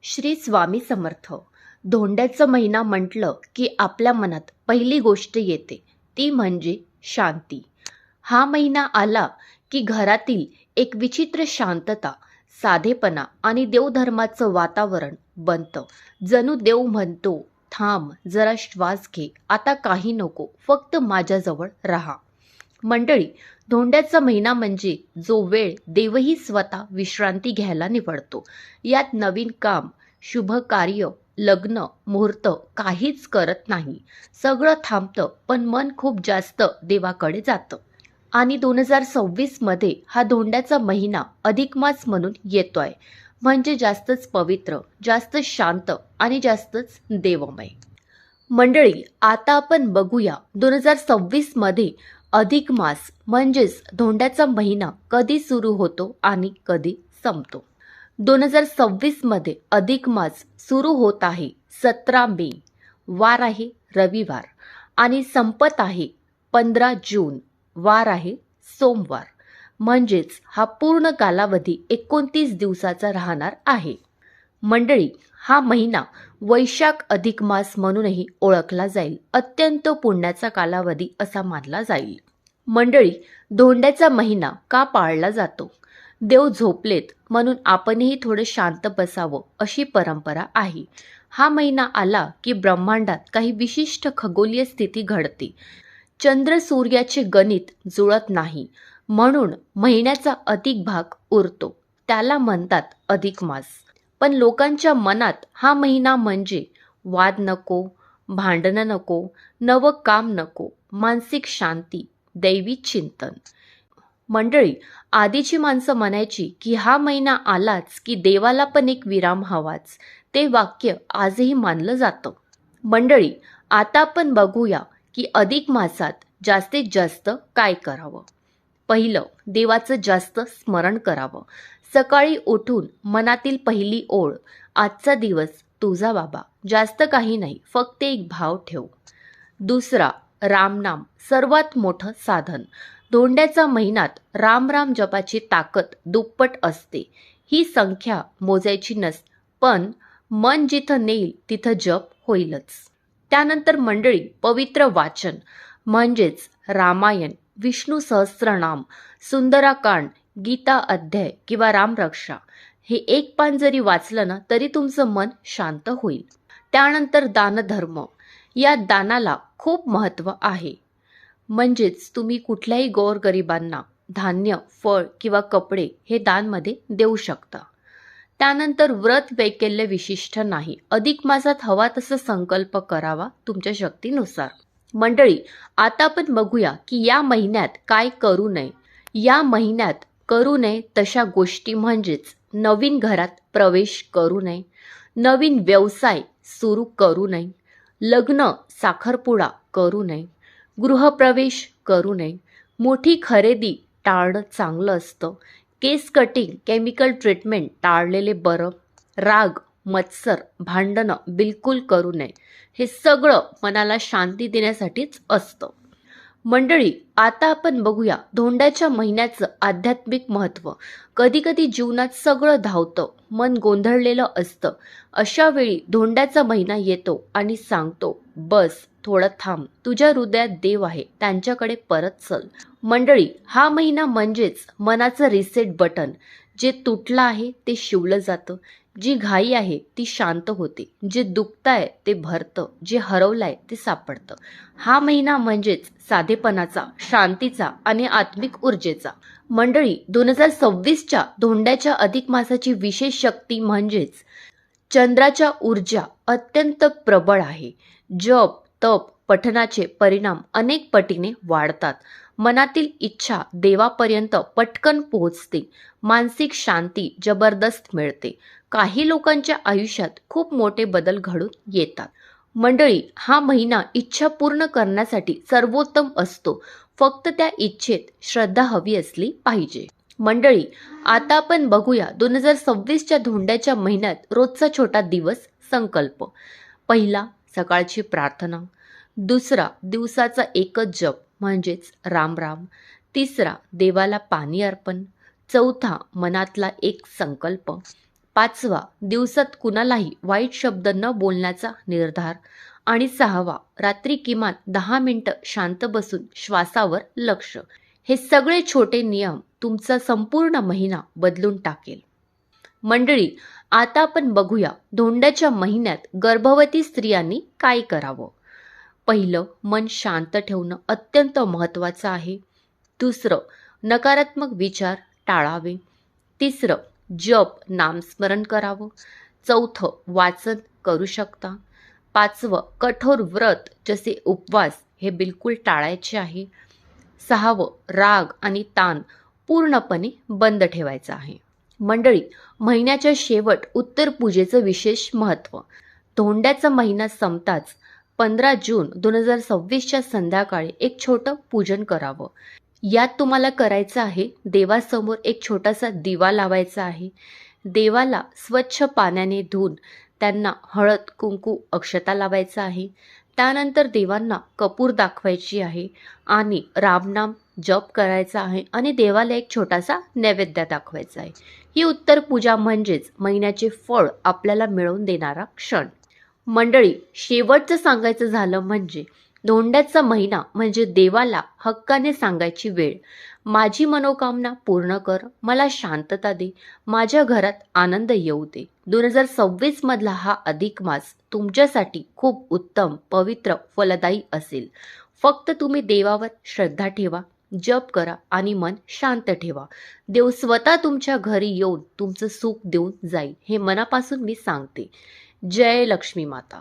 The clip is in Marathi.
श्री स्वामी समर्थ. धोंड्याचा महिना म्हटलं की आपल्या मनात पहिली गोष्ट येते ती म्हणजे शांती. हा महिना आला की घरातील एक विचित्र शांतता, साधेपणा आणि देवधर्माचं वातावरण बनतं. जणू देव म्हणतो, थांब, जरा श्वास घे, आता काही नको, फक्त माझ्याजवळ राहा. मंडळी, धोंड्याचा महिना म्हणजे जो वेळ देवही स्वतः विश्रांती घ्यायला निवडतो. यात नवीन काम, शुभ कार्य, लग्न, मुहूर्त काहीच करत नाही. सगळं थांबतं, पण मन खूप जास्त देवाकडे जातं. आणि 2026 मध्ये हा धोंड्याचा महिना अधिक मास म्हणून येतोय. म्हणजे जास्तच पवित्र, जास्त शांत आणि जास्तच देवमय. मंडळी, आता आपण बघूया 2026 मध्ये अधिक मास म्हणजेच धोंड्याचा महिना कधी सुरू होतो आणि कधी संपतो. 2026 मध्ये अधिक मास सुरू होत आहे 17 मे, वार आहे रविवार, आणि संपत आहे 15 जून, वार आहे सोमवार. म्हणजेच हा पूर्ण कालावधी 29 दिवसाचा राहणार आहे. मंडळी, हा महिना वैशाख अधिक मास म्हणूनही ओळखला जाईल. अत्यंत पुण्याचा कालावधी असा मानला जाईल. मंडळी, धोंड्याचा महिना का पाळला जातो? देव झोपलेत म्हणून आपणही थोडं शांत बसावं अशी परंपरा आहे. हा महिना आला की ब्रह्मांडात काही विशिष्ट खगोलीय स्थिती घडते. चंद्र सूर्याचे गणित जुळत नाही, म्हणून महिन्याचा अधिक भाग उरतो. त्याला म्हणतात अधिक मास. पण लोकांच्या मनात हा महिना म्हणजे वाद नको, भांडणं नको, नवं काम नको, मानसिक शांती, दैवी चिंतन. मंडळी, आधीची माणसं म्हणायची की हा महिना आलाच की देवाला पण एक विराम हवाच. ते वाक्य आजही मानलं जातं. मंडळी, आता आपण बघूया की अधिक मासात जास्तीत जास्त काय करावं. पहिलं, देवाचं जास्त स्मरण करावं. सकाळी उठून मनातील पहिली ओळ, आजचा दिवस तुझा बाबा. जास्त काही नाही, फक्त एक भाव ठेव. दुसरा, रामनाम, सर्वात मोठं साधन. धोंड्याच्या महिन्यात राम राम जपाची ताकद दुप्पट असते. ही संख्या मोजायची नसते, पण मन जिथं नेईल तिथं जप होईलच. त्यानंतर मंडळी, पवित्र वाचन म्हणजेच रामायण, विष्णू सहस्त्रनाम, सुंदराकांड, गीता अध्याय किंवा रामरक्षा हे एक पान जरी वाचलं ना तरी तुमचं मन शांत होईल. त्यानंतर दानधर्म. या दानाला खूप महत्त्व आहे. म्हणजेच तुम्ही कुठल्याही गोरगरिबांना धान्य, फळ किंवा कपडे हे दानमध्ये देऊ शकता. त्यानंतर व्रत वैकल्य विशिष्ट नाही. अधिक मासात हवा तसा संकल्प करावा तुमच्या शक्तीनुसार. मंडळी, आता आपण बघूया की या महिन्यात काय करू नये. या महिन्यात करू नये तशा गोष्टी म्हणजेच नवीन घरात प्रवेश करू नये, नवीन व्यवसाय सुरू करू नये, लग्न साखरपुडा करू नये, गृहप्रवेश करू नये, मोठी खरेदी टाळणं चांगलं असतं, केस कटिंग, केमिकल ट्रीटमेंट टाळलेले बरं, राग, मत्सर, भांडणं बिलकुल करू नये. हे सगळं मनाला शांती देण्यासाठीच असतं. मंडळी, आता आपण बघूया धोंड्याच्या महिन्याचं आध्यात्मिक महत्त्व. कधी कधी जीवनात सगळं धावतं, मन गोंधळलेलं असतं. अशा वेळी धोंड्याचा महिना येतो आणि सांगतो, बस थोडं थांब, तुझ्या हृदयात देव आहे, त्यांच्याकडे परत चल. मंडळी, हा महिना म्हणजेच मनाचं रिसेट बटन. जे तुटलं आहे ते शिवलं जातं, जी घाई आहे ती शांत होते, जे दुखतंय ते भरतं, जे हरवलंय ते सापडतं. हा महिना म्हणजेच साधेपणाचा, शांतीचा आणि आत्मिक ऊर्जेचा. मंडळी, 2026च्या धोंड्याच्या अधिक मासाची विशेष शक्ती म्हणजेच चंद्राच्या ऊर्जा अत्यंत प्रबळ आहे. जप, तप, पठनाचे परिणाम अनेक पटीने वाढतात. मनातील इच्छा देवापर्यंत पटकन पोहोचते. मानसिक शांती जबरदस्त मिळते. काही लोकांच्या आयुष्यात खूप मोठे बदल घडून येतात. मंडळी, हा महिना इच्छा पूर्ण करण्यासाठी सर्वोत्तम असतो. फक्त त्या इच्छेत श्रद्धा हवी असली पाहिजे. मंडळी, आता आपण बघूया 2026च्या धोंड्याच्या महिन्यात रोजचा छोटा दिवस संकल्प. पहिला, सकाळची प्रार्थना. दुसरा, दिवसाचा एकच जप म्हणजेच राम राम. तिसरा, देवाला पाणी अर्पण. चौथा, मनातला एक संकल्प. 5वा, दिवसात कुणालाही वाईट शब्द न बोलण्याचा निर्धार. आणि 6वा, रात्री किमान 10 मिनिटं शांत बसून श्वासावर लक्ष. हे सगळे छोटे नियम तुमचा संपूर्ण महिना बदलून टाकेल. मंडळी, आता आपण बघूया धोंड्याच्या महिन्यात गर्भवती स्त्रियांनी काय करावं. पहिलं, मन शांत ठेवणं अत्यंत महत्त्वाचं आहे. दुसरं, नकारात्मक विचार टाळावे. तिसरं, जप नामस्मरण करावं. चौथं, वाचन करू शकता. 5वं, कठोर व्रत जसे उपवास हे बिलकुल टाळायचे आहे. 6वं, राग आणि ताण पूर्णपणे बंद ठेवायचा आहे. मंडळी, महिन्याच्या शेवट उत्तर पूजेचं विशेष महत्त्व. धोंड्याचा महिना संपताच 15 जून 2026च्या संध्याकाळी एक छोटं पूजन करावं. यात तुम्हाला करायचं आहे, देवासमोर एक छोटासा दिवा लावायचा आहे. देवाला स्वच्छ पाण्याने धुवून त्यांना हळद, कुंकू, अक्षता लावायचा आहे. त्यानंतर देवांना कपूर दाखवायची आहे आणि रामनाम जप करायचा आहे आणि देवाला एक छोटासा नैवेद्य दाखवायचा आहे. ही उत्तर पूजा म्हणजेच महिन्याचे फळ आपल्याला मिळवून देणारा क्षण. मंडळी, शेवटचं सांगायचं झालं म्हणजे धोंड्याचा महिना म्हणजे देवाला हक्काने सांगायची वेळ. माझी मनोकामना पूर्ण कर, मला शांतता दे, माझ्या घरात आनंद येऊ दे. 2026 मधला हा अधिक मास तुमच्यासाठी खूप उत्तम, पवित्र, फलदायी असेल. फक्त तुम्ही देवावर श्रद्धा ठेवा, जप करा आणि मन शांत ठेवा. देव स्वतः तुमच्या घरी येऊन तुमचं सुख देऊन जाईल, हे मनापासून मी सांगते. जय लक्ष्मी माता.